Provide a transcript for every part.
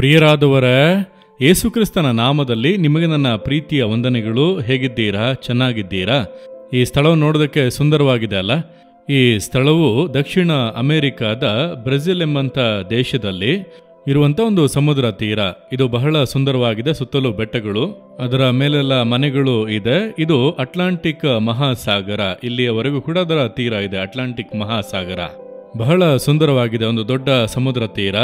ಪ್ರಿಯರಾದವರೇ, ಯೇಸುಕ್ರಿಸ್ತನ ನಾಮದಲ್ಲಿ ನಿಮಗೆ ನನ್ನ ಪ್ರೀತಿಯ ವಂದನೆಗಳು. ಹೇಗಿದ್ದೀರಾ? ಚೆನ್ನಾಗಿದ್ದೀರಾ? ಈ ಸ್ಥಳವನ್ನು ನೋಡೋದಕ್ಕೆ ಸುಂದರವಾಗಿದೆ ಅಲ್ಲ? ಈ ಸ್ಥಳವು ದಕ್ಷಿಣ ಅಮೆರಿಕಾದ ಬ್ರೆಜಿಲ್ ಎಂಬಂಥ ದೇಶದಲ್ಲಿ ಇರುವಂಥ ಒಂದು ಸಮುದ್ರ ತೀರ. ಇದು ಬಹಳ ಸುಂದರವಾಗಿದೆ. ಸುತ್ತಲೂ ಬೆಟ್ಟಗಳು, ಅದರ ಮೇಲೆಲ್ಲ ಮನೆಗಳು ಇದೆ. ಇದು ಅಟ್ಲಾಂಟಿಕ್ ಮಹಾಸಾಗರ. ಇಲ್ಲಿಯವರೆಗೂ ಕೂಡ ಅದರ ತೀರ ಇದೆ, ಅಟ್ಲಾಂಟಿಕ್ ಮಹಾಸಾಗರ. ಬಹಳ ಸುಂದರವಾಗಿದೆ, ಒಂದು ದೊಡ್ಡ ಸಮುದ್ರ ತೀರ.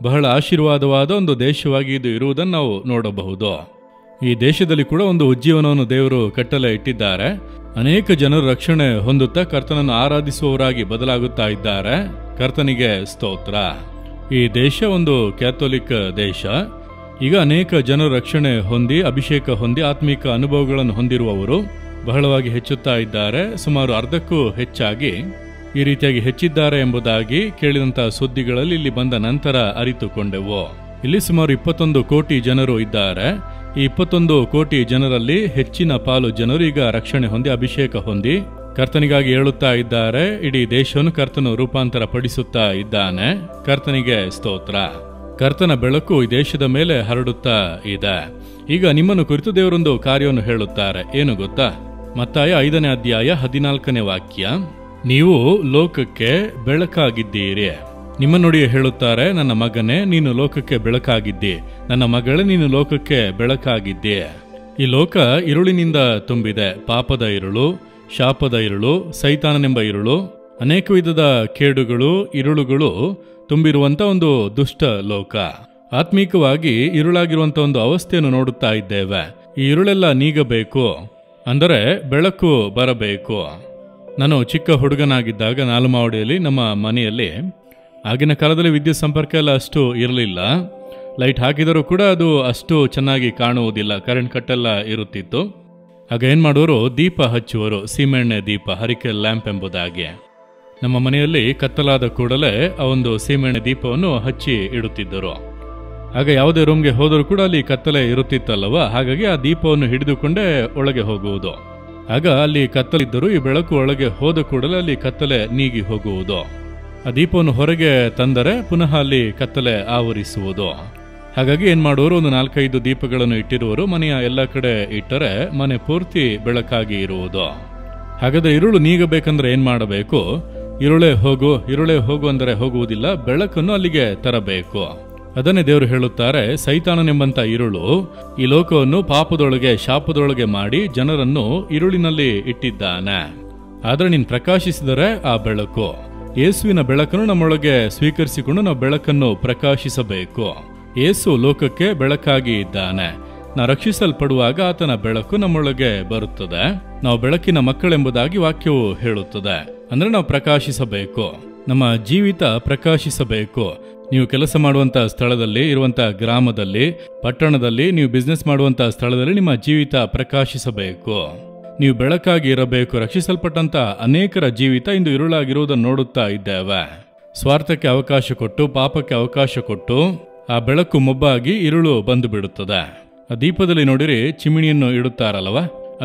ಬಹಳ ಆಶೀರ್ವಾದವಾದ ಒಂದು ದೇಶವಾಗಿ ಇದು ಇರುವುದನ್ನು ನಾವು ನೋಡಬಹುದು. ಈ ದೇಶದಲ್ಲಿ ಕೂಡ ಒಂದು ಉಜ್ಜೀವನವನ್ನು ದೇವರು ಕಟ್ಟಲೆ ಇಟ್ಟಿದ್ದಾರೆ. ಅನೇಕ ಜನರು ರಕ್ಷಣೆ ಹೊಂದುತ್ತಾ ಕರ್ತನನ್ನು ಆರಾಧಿಸುವವರಾಗಿ ಬದಲಾಗುತ್ತಾ ಇದ್ದಾರೆ. ಕರ್ತನಿಗೆ ಸ್ತೋತ್ರ. ಈ ದೇಶ ಒಂದು ಕ್ಯಾಥೋಲಿಕ್ ದೇಶ. ಈಗ ಅನೇಕ ಜನರು ರಕ್ಷಣೆ ಹೊಂದಿ, ಅಭಿಷೇಕ ಹೊಂದಿ, ಆತ್ಮಿಕ ಅನುಭವಗಳನ್ನು ಹೊಂದಿರುವವರು ಬಹಳವಾಗಿ ಹೆಚ್ಚುತ್ತಾ ಇದ್ದಾರೆ. ಸುಮಾರು ಅರ್ಧಕ್ಕೂ ಹೆಚ್ಚಾಗಿ ಈ ರೀತಿಯಾಗಿ ಹೆಚ್ಚಿದ್ದಾರೆ ಎಂಬುದಾಗಿ ಕೇಳಿದಂತಹ ಸುದ್ದಿಗಳಲ್ಲಿ ಇಲ್ಲಿ ಬಂದ ನಂತರ ಅರಿತುಕೊಂಡೆವು. ಇಲ್ಲಿ ಸುಮಾರು 21 ಕೋಟಿ ಜನರು ಇದ್ದಾರೆ. ಈ 21 ಕೋಟಿ ಜನರಲ್ಲಿ ಹೆಚ್ಚಿನ ಪಾಲು ಜನರು ಈಗ ರಕ್ಷಣೆ ಹೊಂದಿ, ಅಭಿಷೇಕ ಹೊಂದಿ ಕರ್ತನಿಗಾಗಿ ಹೇಳುತ್ತಾ ಇದ್ದಾರೆ. ಇಡೀ ದೇಶವನ್ನು ಕರ್ತನು ರೂಪಾಂತರ ಪಡಿಸುತ್ತಾ ಇದ್ದಾನೆ. ಕರ್ತನಿಗೆ ಸ್ತೋತ್ರ. ಕರ್ತನ ಬೆಳಕು ಈ ದೇಶದ ಮೇಲೆ ಹರಡುತ್ತಾ ಇದೆ. ಈಗ ನಿಮ್ಮನ್ನು ಕುರಿತು ದೇವರೊಂದು ಕಾರ್ಯವನ್ನು ಹೇಳುತ್ತಾರೆ. ಏನು ಗೊತ್ತಾ? ಮತ್ತಾಯ 5ನೇ ಅಧ್ಯಾಯ 14ನೇ ವಾಕ್ಯ. ನೀವು ಲೋಕಕ್ಕೆ ಬೆಳಕಾಗಿದ್ದೀರಿ. ನಿಮ್ಮ ನುಡಿಯ ಹೇಳುತ್ತಾರೆ, ನನ್ನ ಮಗನೇ ನೀನು ಲೋಕಕ್ಕೆ ಬೆಳಕಾಗಿದ್ದಿ, ನನ್ನ ಮಗಳೇ ನೀನು ಲೋಕಕ್ಕೆ ಬೆಳಕಾಗಿದ್ದಿ. ಈ ಲೋಕ ಇರುಳಿನಿಂದ ತುಂಬಿದೆ. ಪಾಪದ ಇರುಳು, ಶಾಪದ ಇರುಳು, ಸೈತಾನನೆಂಬ ಇರುಳು, ಅನೇಕ ವಿಧದ ಕೇಡುಗಳು, ಇರುಳುಗಳು ತುಂಬಿರುವಂತ ಒಂದು ದುಷ್ಟ ಲೋಕ. ಆತ್ಮೀಕವಾಗಿ ಇರುಳಾಗಿರುವಂತ ಒಂದು ಅವಸ್ಥೆಯನ್ನು ನೋಡುತ್ತಾ ಇದ್ದೇವೆ. ಈ ಇರುಳೆಲ್ಲ ನೀಗಬೇಕು, ಅಂದರೆ ಬೆಳಕು ಬರಬೇಕು. ನಾನು ಚಿಕ್ಕ ಹುಡುಗನಾಗಿದ್ದಾಗ ನಾಲ್ಮಾವಡಿಯಲ್ಲಿ ನಮ್ಮ ಮನೆಯಲ್ಲಿ, ಆಗಿನ ಕಾಲದಲ್ಲಿ ವಿದ್ಯುತ್ ಸಂಪರ್ಕ ಎಲ್ಲ ಅಷ್ಟು ಇರಲಿಲ್ಲ. ಲೈಟ್ ಹಾಕಿದರೂ ಕೂಡ ಅದು ಅಷ್ಟು ಚೆನ್ನಾಗಿ ಕಾಣುವುದಿಲ್ಲ, ಕರೆಂಟ್ ಕಟ್ಟೆಲ್ಲ ಇರುತ್ತಿತ್ತು. ಆಗ ಏನು ಮಾಡೋರು, ದೀಪ ಹಚ್ಚುವರು, ಸೀಮೆಎಣ್ಣೆ ದೀಪ, ಹರಿಕೆಲ್ ಲ್ಯಾಂಪ್ ಎಂಬುದಾಗಿ. ನಮ್ಮ ಮನೆಯಲ್ಲಿ ಕತ್ತಲಾದ ಕೂಡಲೇ ಆ ಒಂದು ಸೀಮೆಎಣ್ಣೆ ದೀಪವನ್ನು ಹಚ್ಚಿ ಇಡುತ್ತಿದ್ದರು. ಆಗ ಯಾವುದೇ ರೂಮ್ಗೆ ಹೋದರೂ ಕೂಡ ಅಲ್ಲಿ ಕತ್ತಲೆ ಇರುತ್ತಿತ್ತಲ್ಲವ, ಹಾಗಾಗಿ ಆ ದೀಪವನ್ನು ಹಿಡಿದುಕೊಂಡೇ ಒಳಗೆ ಹೋಗುವುದು. ಆಗ ಅಲ್ಲಿ ಕತ್ತಲಿದ್ದರೂ ಈ ಬೆಳಕು ಒಳಗೆ ಹೋದ ಕೂಡಲೇ ಅಲ್ಲಿ ಕತ್ತಲೆ ನೀಗಿ ಹೋಗುವುದು. ಆ ದೀಪವನ್ನು ಹೊರಗೆ ತಂದರೆ ಪುನಃ ಅಲ್ಲಿ ಕತ್ತಲೆ ಆವರಿಸುವುದು. ಹಾಗಾಗಿ ಏನ್ ಮಾಡೋರು, ಒಂದು 4-5 ದೀಪಗಳನ್ನು ಇಟ್ಟಿರುವರು. ಮನೆಯ ಎಲ್ಲ ಕಡೆ ಇಟ್ಟರೆ ಮನೆ ಪೂರ್ತಿ ಬೆಳಕಾಗಿ ಇರುವುದು. ಹಾಗಾದ್ರೆ ಇರುಳು ನೀಗಬೇಕಂದ್ರೆ ಏನ್ ಮಾಡಬೇಕು? ಇರುಳೇ ಹೋಗು ಅಂದರೆ ಹೋಗುವುದಿಲ್ಲ, ಬೆಳಕನ್ನು ಅಲ್ಲಿಗೆ ತರಬೇಕು. ಅದನ್ನೇ ದೇವರು ಹೇಳುತ್ತಾರೆ, ಸೈತಾನನೆಂಬಂತ ಇರುಳು ಈ ಲೋಕವನ್ನು ಪಾಪದೊಳಗೆ, ಶಾಪದೊಳಗೆ ಮಾಡಿ ಜನರನ್ನು ಇರುಳಿನಲ್ಲಿ ಇಟ್ಟಿದ್ದಾನೆ. ಆದ್ರೆ ನೀನು ಪ್ರಕಾಶಿಸಿದರೆ ಆ ಬೆಳಕು, ಯೇಸುವಿನ ಬೆಳಕನ್ನು ನಮ್ಮೊಳಗೆ ಸ್ವೀಕರಿಸಿಕೊಂಡು ನಾವು ಬೆಳಕನ್ನು ಪ್ರಕಾಶಿಸಬೇಕು. ಯೇಸು ಲೋಕಕ್ಕೆ ಬೆಳಕಾಗಿ ಇದ್ದಾನೆ. ನಾವು ರಕ್ಷಿಸಲ್ಪಡುವಾಗ ಆತನ ಬೆಳಕು ನಮ್ಮೊಳಗೆ ಬರುತ್ತದೆ. ನಾವು ಬೆಳಕಿನ ಮಕ್ಕಳೆಂಬುದಾಗಿ ವಾಕ್ಯವು ಹೇಳುತ್ತದೆ. ಅಂದ್ರೆ ನಾವು ಪ್ರಕಾಶಿಸಬೇಕು, ನಮ್ಮ ಜೀವಿತ ಪ್ರಕಾಶಿಸಬೇಕು. ನೀವು ಕೆಲಸ ಮಾಡುವಂತಹ ಸ್ಥಳದಲ್ಲಿ, ಇರುವಂತಹ ಗ್ರಾಮದಲ್ಲಿ, ಪಟ್ಟಣದಲ್ಲಿ, ನೀವು ಬಿಸ್ನೆಸ್ ಮಾಡುವಂತಹ ಸ್ಥಳದಲ್ಲಿ ನಿಮ್ಮ ಜೀವಿತ ಪ್ರಕಾಶಿಸಬೇಕು. ನೀವು ಬೆಳಕಾಗಿ ಇರಬೇಕು. ರಕ್ಷಿಸಲ್ಪಟ್ಟಂತ ಅನೇಕರ ಜೀವಿತ ಇಂದು ಇರುಳಾಗಿರುವುದನ್ನು ನೋಡುತ್ತಾ ಇದ್ದೇವೆ. ಸ್ವಾರ್ಥಕ್ಕೆ ಅವಕಾಶ ಕೊಟ್ಟು, ಪಾಪಕ್ಕೆ ಅವಕಾಶ ಕೊಟ್ಟು ಆ ಬೆಳಕು ಮೊಬ್ಬಾಗಿ ಇರುಳು ಬಂದು ಬಿಡುತ್ತದೆ. ಆ ದೀಪದಲ್ಲಿ ನೋಡಿರಿ, ಚಿಮಿಣಿಯನ್ನು ಇಡುತ್ತಾರಲ್ವ,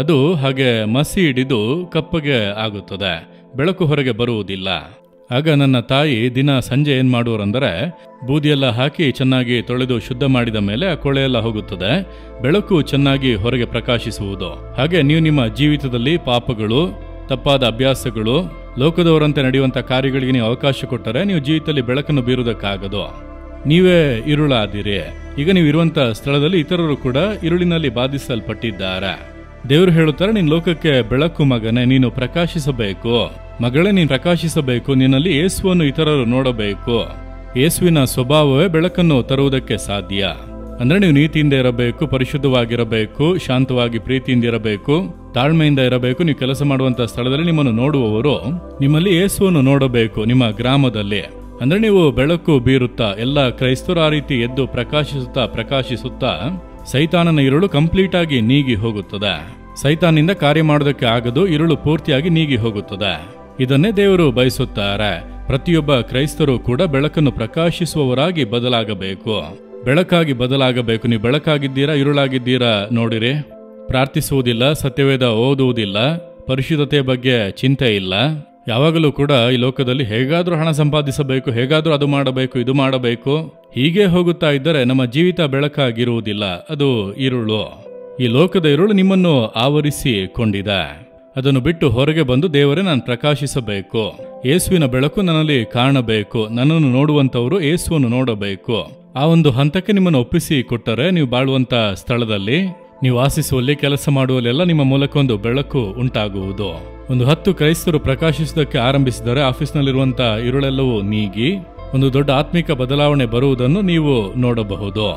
ಅದು ಹಾಗೆ ಮಸಿ ಹಿಡಿದು ಕಪ್ಪಗೆ ಆಗುತ್ತದೆ, ಬೆಳಕು ಹೊರಗೆ ಬರುವುದಿಲ್ಲ. ಆಗ ನನ್ನ ತಾಯಿ ದಿನ ಸಂಜೆ ಏನ್ ಮಾಡುವರಂದರೆ, ಬೂದಿಯೆಲ್ಲ ಹಾಕಿ ಚೆನ್ನಾಗಿ ತೊಳೆದು ಶುದ್ಧ ಮಾಡಿದ ಮೇಲೆ ಆ ಕೊಳೆಯೆಲ್ಲ ಹೋಗುತ್ತದೆ, ಬೆಳಕು ಚೆನ್ನಾಗಿ ಹೊರಗೆ ಪ್ರಕಾಶಿಸುವುದು. ಹಾಗೆ ನೀವು ನಿಮ್ಮ ಜೀವಿತದಲ್ಲಿ ಪಾಪಗಳು, ತಪ್ಪಾದ ಅಭ್ಯಾಸಗಳು, ಲೋಕದವರಂತೆ ನಡೆಯುವಂತ ಕಾರ್ಯಗಳಿಗೆ ನೀವು ಅವಕಾಶ ಕೊಟ್ಟರೆ ನೀವು ಜೀವಿತದಲ್ಲಿ ಬೆಳಕನ್ನು ಬೀರುವುದಕ್ಕಾಗದು. ನೀವೇ ಇರುಳಾದಿರಿ. ಈಗ ನೀವು ಇರುವಂತ ಸ್ಥಳದಲ್ಲಿ ಇತರರು ಕೂಡ ಇರುಳಿನಲ್ಲಿ ಬಾಧಿಸಲ್ಪಟ್ಟಿದ್ದಾರೆ. ದೇವರು ಹೇಳುತ್ತಾರೆ, ನೀನು ಲೋಕಕ್ಕೆ ಬೆಳಕು ಮಗನೇ, ನೀನು ಪ್ರಕಾಶಿಸಬೇಕು. ಮಗಳೇ, ನೀನು ಪ್ರಕಾಶಿಸಬೇಕು. ನಿನ್ನಲ್ಲಿ ಯೇಸುವನ್ನು ಇತರರು ನೋಡಬೇಕು. ಯೇಸುವಿನ ಸ್ವಭಾವವೇ ಬೆಳಕನ್ನು ತರುವುದಕ್ಕೆ ಸಾಧ್ಯ. ಅಂದ್ರೆ ನೀವು ನೀತಿಯಿಂದ ಇರಬೇಕು, ಪರಿಶುದ್ಧವಾಗಿರಬೇಕು, ಶಾಂತವಾಗಿ ಪ್ರೀತಿಯಿಂದ ಇರಬೇಕು, ತಾಳ್ಮೆಯಿಂದ ಇರಬೇಕು. ನೀವು ಕೆಲಸ ಮಾಡುವಂತಹ ಸ್ಥಳದಲ್ಲಿ ನಿಮ್ಮನ್ನು ನೋಡುವವರು ನಿಮ್ಮಲ್ಲಿ ಯೇಸುವನ್ನು ನೋಡಬೇಕು. ನಿಮ್ಮ ಗ್ರಾಮದಲ್ಲಿ ಅಂದ್ರೆ ನೀವು ಬೆಳಕು ಬೀರುತ್ತಾ, ಎಲ್ಲ ಕ್ರೈಸ್ತರು ಆ ರೀತಿ ಎದ್ದು ಪ್ರಕಾಶಿಸುತ್ತಾ ಸೈತಾನನ ಇರುಳು ಕಂಪ್ಲೀಟ್ ಆಗಿ ನೀಗಿ ಹೋಗುತ್ತದೆ. ಸೈತಾನಿಂದ ಕಾರ್ಯ ಮಾಡೋದಕ್ಕೆ ಆಗದು, ಇರುಳು ಪೂರ್ತಿಯಾಗಿ ನೀಗಿ ಹೋಗುತ್ತದೆ. ಇದನ್ನೇ ದೇವರು ಬಯಸುತ್ತಾರೆ. ಪ್ರತಿಯೊಬ್ಬ ಕ್ರೈಸ್ತರು ಕೂಡ ಬೆಳಕನ್ನು ಪ್ರಕಾಶಿಸುವವರಾಗಿ ಬದಲಾಗಬೇಕು, ಬೆಳಕಾಗಿ ಬದಲಾಗಬೇಕು. ನೀವು ಬೆಳಕಾಗಿದ್ದೀರಾ, ಇರುಳಾಗಿದ್ದೀರಾ ನೋಡಿರಿ. ಪ್ರಾರ್ಥಿಸುವುದಿಲ್ಲ, ಸತ್ಯವೇದ ಓದುವುದಿಲ್ಲ, ಪರಿಶುದ್ಧತೆ ಬಗ್ಗೆ ಚಿಂತೆ ಇಲ್ಲ, ಯಾವಾಗಲೂ ಕೂಡ ಈ ಲೋಕದಲ್ಲಿ ಹೇಗಾದರೂ ಹಣ ಸಂಪಾದಿಸಬೇಕು, ಹೇಗಾದರೂ ಅದು ಮಾಡಬೇಕು, ಇದು ಮಾಡಬೇಕು, ಹೀಗೆ ಹೋಗುತ್ತಾ ಇದ್ದರೆ ನಮ್ಮ ಜೀವಿತ ಬೆಳಕಾಗಿರುವುದಿಲ್ಲ, ಅದು ಇರುಳು. ಈ ಲೋಕದ ಇರುಳು ನಿಮ್ಮನ್ನು ಆವರಿಸಿಕೊಂಡಿದೆ. ಅದನ್ನು ಬಿಟ್ಟು ಹೊರಗೆ ಬಂದು ದೇವರೇ ನಾನು ಪ್ರಕಾಶಿಸಬೇಕು, ಯೇಸುವಿನ ಬೆಳಕು ನನ್ನಲ್ಲಿ ಕಾಣಬೇಕು, ನನ್ನನ್ನು ನೋಡುವಂಥವರು ಯೇಸುವನ್ನು ನೋಡಬೇಕು. ಆ ಒಂದು ಹಂತಕ್ಕೆ ನಿಮ್ಮನ್ನು ಒಪ್ಪಿಸಿ ಕೊಟ್ಟರೆ ನೀವು ಬಾಳುವಂಥ ಸ್ಥಳದಲ್ಲಿ, ನೀವು ವಾಸಿಸುವಲ್ಲಿ, ಕೆಲಸ ಮಾಡುವಲ್ಲೆಲ್ಲ ನಿಮ್ಮ ಮೂಲಕ ಒಂದು ಬೆಳಕು ಉಂಟಾಗುವುದು. ಒಂದು 10 ಕ್ರೈಸ್ತರು ಪ್ರಕಾಶಿಸುವುದಕ್ಕೆ ಆರಂಭಿಸಿದರೆ ಆಫೀಸ್ನಲ್ಲಿರುವಂಥ ಇರುಳೆಲ್ಲವೂ ನೀಗಿ ಒಂದು ದೊಡ್ಡ ಆತ್ಮಿಕ ಬದಲಾವಣೆ ಬರುವುದನ್ನು ನೀವು ನೋಡಬಹುದು.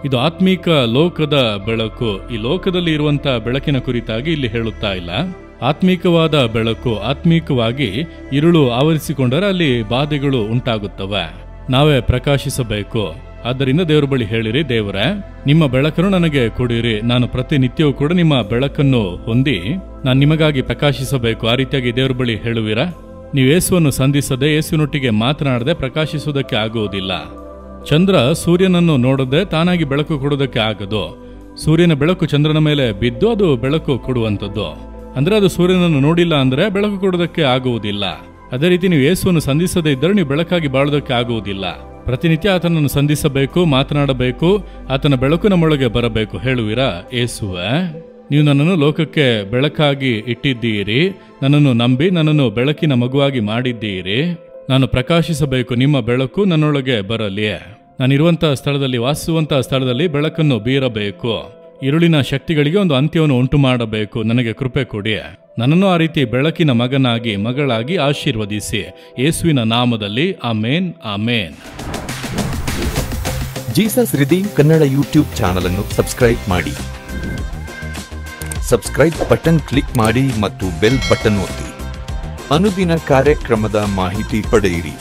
ಇದು ಆತ್ಮಿಕ ಲೋಕದ ಬೆಳಕು. ಈ ಲೋಕದಲ್ಲಿ ಇರುವಂಥ ಬೆಳಕಿನ ಕುರಿತಾಗಿ ಇಲ್ಲಿ ಹೇಳುತ್ತಾ ಇಲ್ಲ. ಆತ್ಮಿಕವಾದ ಬೆಳಕು, ಆತ್ಮಿಕವಾಗಿ ಇರುಳು ಆವರಿಸಿಕೊಂಡರೆ ಅಲ್ಲಿ ಬಾಧೆಗಳು ಉಂಟಾಗುತ್ತವೆ. ನಾವೇ ಪ್ರಕಾಶಿಸಬೇಕು. ಆದ್ದರಿಂದ ದೇವರ ಬಳಿ ಹೇಳಿರಿ, ದೇವರೇ ನಿಮ್ಮ ಬೆಳಕನ್ನು ನನಗೆ ಕೊಡಿರಿ, ನಾನು ಪ್ರತಿನಿತ್ಯವೂ ಕೂಡ ನಿಮ್ಮ ಬೆಳಕನ್ನು ಹೊಂದಿ ನಾನು ನಿಮಗಾಗಿ ಪ್ರಕಾಶಿಸಬೇಕು. ಆ ರೀತಿಯಾಗಿ ದೇವರ ಬಳಿ ಹೇಳುವಿರಾ? ನೀವು ಯೇಸುವನ್ನು ಸಂಧಿಸದೆ, ಯೇಸುವಿನೊಟ್ಟಿಗೆ ಮಾತನಾಡದೆ ಪ್ರಕಾಶಿಸುವುದಕ್ಕೆ ಆಗುವುದಿಲ್ಲ. ಚಂದ್ರ ಸೂರ್ಯನನ್ನು ನೋಡದೆ ತಾನಾಗಿ ಬೆಳಕು ಕೊಡುವುದಕ್ಕೆ ಆಗದು. ಸೂರ್ಯನ ಬೆಳಕು ಚಂದ್ರನ ಮೇಲೆ ಬಿದ್ದು ಅದು ಬೆಳಕು ಕೊಡುವಂಥದ್ದು. ಅಂದ್ರೆ ಅದು ಸೂರ್ಯನನ್ನು ನೋಡಿಲ್ಲ ಅಂದ್ರೆ ಬೆಳಕು ಕೊಡುವುದಕ್ಕೆ ಆಗುವುದಿಲ್ಲ. ಅದೇ ರೀತಿ ನೀವು ಯೇಸುವನ್ನು ಸಂಧಿಸದೇ ಇದ್ದರೆ ನೀವು ಬೆಳಕಾಗಿ ಬಾಳುವುದಕ್ಕೆ ಆಗುವುದಿಲ್ಲ. ಪ್ರತಿನಿತ್ಯ ಆತನನ್ನು ಸಂಧಿಸಬೇಕು, ಮಾತನಾಡಬೇಕು, ಆತನ ಬೆಳಕು ನಮ್ಮೊಳಗೆ ಬರಬೇಕು. ಹೇಳುವಿರಾ, ಯೇಸುವೇ ನೀವು ನನ್ನನ್ನು ಲೋಕಕ್ಕೆ ಬೆಳಕಾಗಿ ಇಟ್ಟಿದ್ದೀರಿ, ನನ್ನನ್ನು ನಂಬಿ ನನ್ನನ್ನು ಬೆಳಕಿನ ಮಗುವಾಗಿ ಮಾಡಿದ್ದೀರಿ, ನಾನು ಪ್ರಕಾಶಿಸಬೇಕು, ನಿಮ್ಮ ಬೆಳಕು ನನ್ನೊಳಗೆ ಬರಲಿ. ನಾನಿರುವಂತಹ ಸ್ಥಳದಲ್ಲಿ, ವಾಸಿಸುವಂತಹ ಸ್ಥಳದಲ್ಲಿ ಬೆಳಕನ್ನು ಬೀರಬೇಕು. ಇರುಳಿನ ಶಕ್ತಿಗಳಿಗೆ ಒಂದು ಅಂತ್ಯವನ್ನು ಉಂಟು ಮಾಡಬೇಕು. ನನಗೆ ಕೃಪೆ ಕೊಡಿ. ನನ್ನನ್ನು ಆ ರೀತಿ ಬೆಳಕಿನ ಮಗನಾಗಿ, ಮಗಳಾಗಿ ಆಶೀರ್ವದಿಸಿ. ಯೇಸುವಿನ ನಾಮದಲ್ಲಿ ಆಮೇನ್, ಆಮೇನ್. ಜೀಸಸ್ ರಿದೀಮ್ ಕನ್ನಡ ಯೂಟ್ಯೂಬ್ ಚಾನಲ್ ಅನ್ನು ಸಬ್ಸ್ಕ್ರೈಬ್ ಮಾಡಿ. ಸಬ್ಸ್ಕ್ರೈಬ್ ಬಟನ್ ಕ್ಲಿಕ್ ಮಾಡಿ ಮತ್ತು ಬೆಲ್ ಬಟನ್ ಒತ್ತಿ. ಅನುದಿನ ಕಾರ್ಯಕ್ರಮದ ಮಾಹಿತಿ ಪಡೆಯಿರಿ.